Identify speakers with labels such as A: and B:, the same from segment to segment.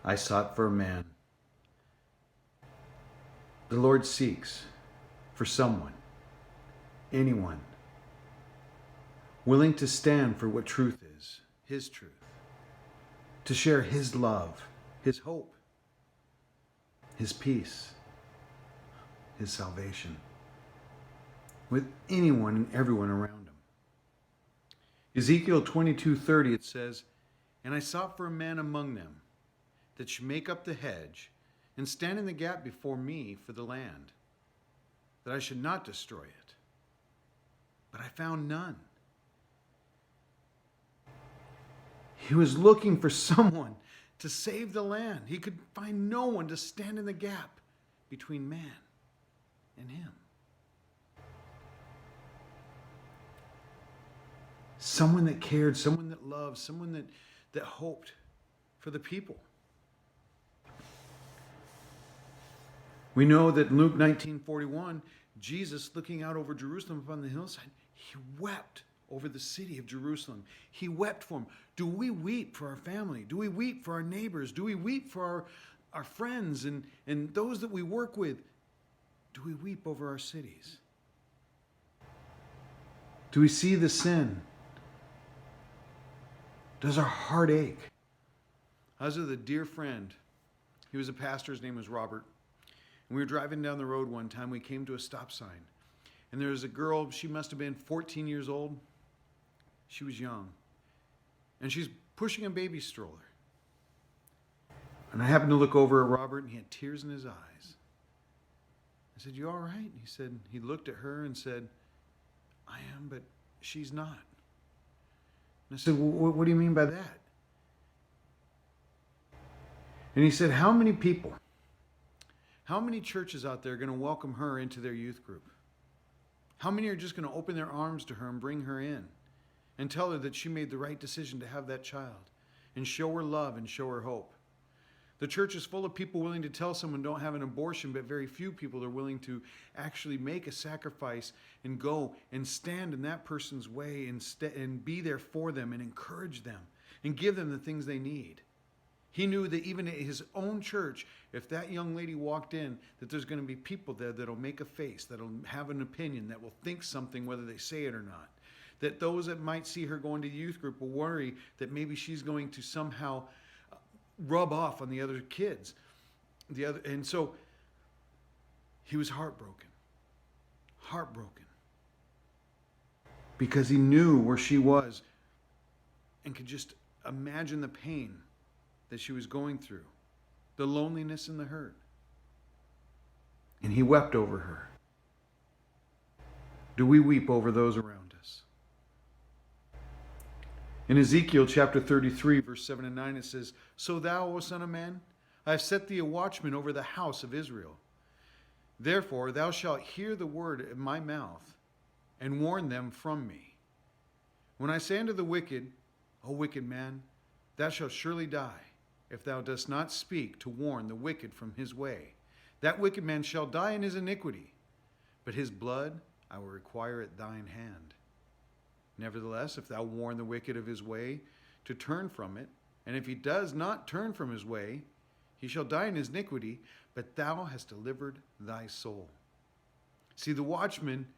A: I sought for a man. The Lord seeks for someone, anyone, willing to stand for what truth is, His truth, to share His love, His hope, His peace, His salvation with anyone and everyone around him. Ezekiel 22:30, it says, "And I sought for a man among them that should make up the hedge and stand in the gap before me for the land, that I should not destroy it. But I found none." He was looking for someone to save the land. He could find no one to stand in the gap between man and him. Someone that cared, someone that loved, someone that hoped for the people. We know that in Luke 19:41, Jesus, looking out over Jerusalem upon the hillside, he wept over the city of Jerusalem. He wept for them. Do we weep for our family? Do we weep for our neighbors? Do we weep for our friends and those that we work with? Do we weep over our cities? Do we see the sin? Does our heart ache? I was with a dear friend. He was a pastor. His name was Robert. And we were driving down the road one time. We came to a stop sign. And there was a girl. She must have been 14 years old. She was young. And she's pushing a baby stroller. And I happened to look over at Robert, and he had tears in his eyes. I said, "You all right?" He looked at her and said, "I am, but she's not." And I said, "Well, what do you mean by that?" And he said, how many churches out there are going to welcome her into their youth group? How many are just going to open their arms to her and bring her in and tell her that she made the right decision to have that child and show her love and show her hope? The church is full of people willing to tell someone don't have an abortion, but very few people are willing to actually make a sacrifice and go and stand in that person's way and be there for them and encourage them and give them the things they need. He knew that even at his own church, if that young lady walked in, that there's going to be people there that'll make a face, that'll have an opinion, that will think something whether they say it or not. That those that might see her going to the youth group will worry that maybe she's going to somehow rub off on the other kids. And so he was heartbroken. Because he knew where she was and could just imagine the pain that she was going through, the loneliness and the hurt. And he wept over her. Do we weep over those around us? In Ezekiel chapter 33, verse 7 and 9, it says, "So thou, O son of man, I have set thee a watchman over the house of Israel. Therefore thou shalt hear the word of my mouth, and warn them from me. When I say unto the wicked, O wicked man, thou shalt surely die, if thou dost not speak to warn the wicked from his way. That wicked man shall die in his iniquity, but his blood I will require at thine hand. Nevertheless, if thou warn the wicked of his way to turn from it, and if he does not turn from his way, he shall die in his iniquity, but thou hast delivered thy soul." See, the watchman,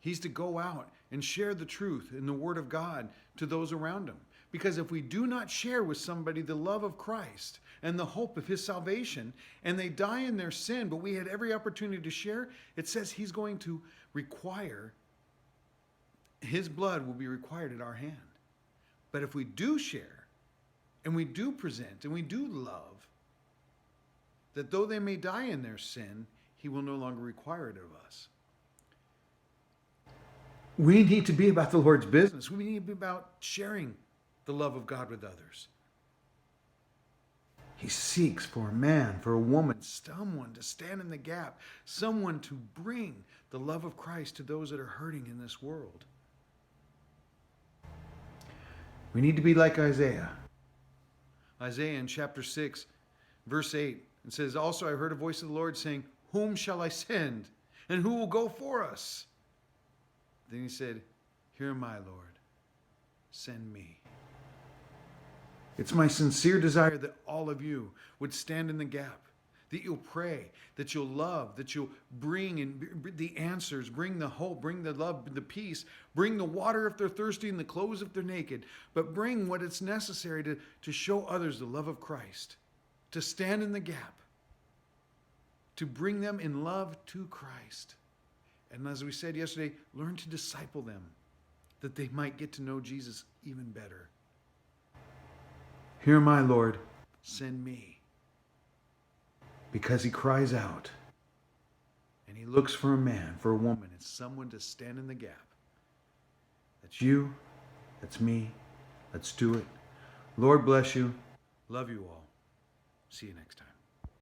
A: he's to go out and share the truth and the word of God to those around him. Because if we do not share with somebody the love of Christ and the hope of his salvation, and they die in their sin, but we had every opportunity to share, it says he's going to require, his blood will be required at our hand. But if we do share, and we do present, and we do love, that though they may die in their sin, he will no longer require it of us. We need to be about the Lord's business. We need to be about sharing the love of God with others. He seeks for a man, for a woman, someone to stand in the gap, someone to bring the love of Christ to those that are hurting in this world. We need to be like Isaiah. Isaiah in chapter 6, verse 8, it says, "Also I heard a voice of the Lord saying, Whom shall I send? And who will go for us? Then he said, Here am I, Lord. Send me." It's my sincere desire that all of you would stand in the gap, that you'll pray, that you'll love, that you'll bring in the answers, bring the hope, bring the love, the peace, bring the water if they're thirsty and the clothes if they're naked, but bring what is necessary to show others the love of Christ, to stand in the gap, to bring them in love to Christ. And as we said yesterday, learn to disciple them, that they might get to know Jesus even better. Here, my Lord, send me. Because he cries out, and he looks for a man, for a woman, and someone to stand in the gap. That's you, that's me, let's do it. Lord bless you, love you all. See you next time.